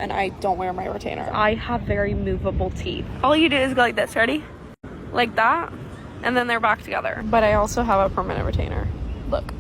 And I don't wear my retainer. I have very movable teeth. All you do is go like this, ready? Like that, and then they're back together. But I also have a permanent retainer. Look.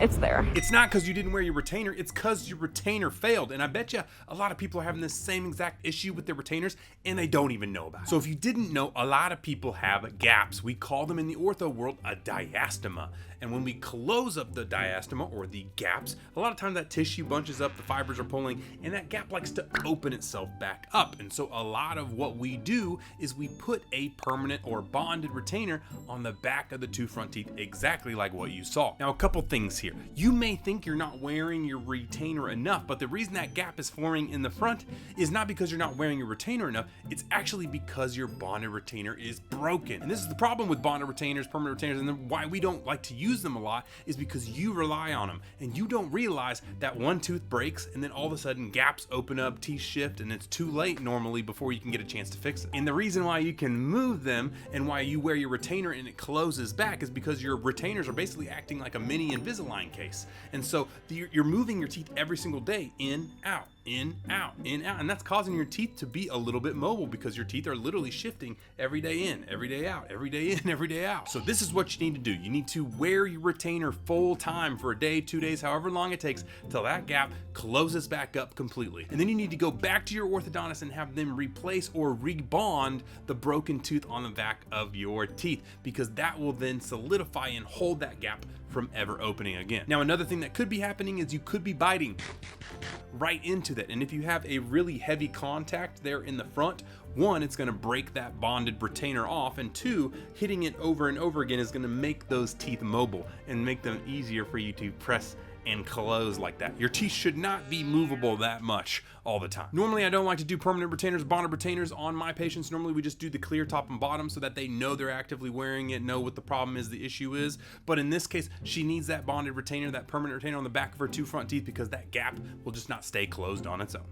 It's there. It's not because you didn't wear your retainer, it's because your retainer failed. And I bet you a lot of people are having this same exact issue with their retainers and they don't even know about it. So if you didn't know, a lot of people have gaps. We call them in the ortho world a diastema. And when we close up the diastema or the gaps, a lot of times that tissue bunches up, the fibers are pulling, and that gap likes to open itself back up. And so a lot of what we do is we put a permanent or bonded retainer on the back of the two front teeth, exactly like what you saw. Now, a couple things here. You may think you're not wearing your retainer enough, but the reason that gap is forming in the front is not because you're not wearing your retainer enough, it's actually because your bonded retainer is broken. And this is the problem with bonded retainers, permanent retainers, and then why we don't like to use them a lot is because you rely on them and you don't realize that one tooth breaks and then all of a sudden gaps open up, teeth shift, and it's too late normally before you can get a chance to fix it. And the reason why you can move them and why you wear your retainer and it closes back is because your retainers are basically acting like a mini Invisalign case. And so you're moving your teeth every single day, in, out, in, out, in, out, and that's causing your teeth to be a little bit mobile because your teeth are literally shifting every day in, every day out, every day in, every day out. So this is what you need to do. You need to wear your retainer full time for a day, 2 days, however long it takes till that gap closes back up completely. And then you need to go back to your orthodontist and have them replace or rebond the broken tooth on the back of your teeth, because that will then solidify and hold that gap from ever opening again. Now, another thing that could be happening is you could be biting right into that. And if you have a really heavy contact there in the front, one, it's gonna break that bonded retainer off, and two, hitting it over and over again is gonna make those teeth mobile and make them easier for you to press and close like that. Your teeth should not be movable that much all the time. Normally, I don't like to do permanent retainers, bonded retainers on my patients. Normally, we just do the clear top and bottom so that they know they're actively wearing it, know what the problem is, the issue is. But in this case, she needs that bonded retainer, that permanent retainer on the back of her two front teeth, because that gap will just not stay closed on its own.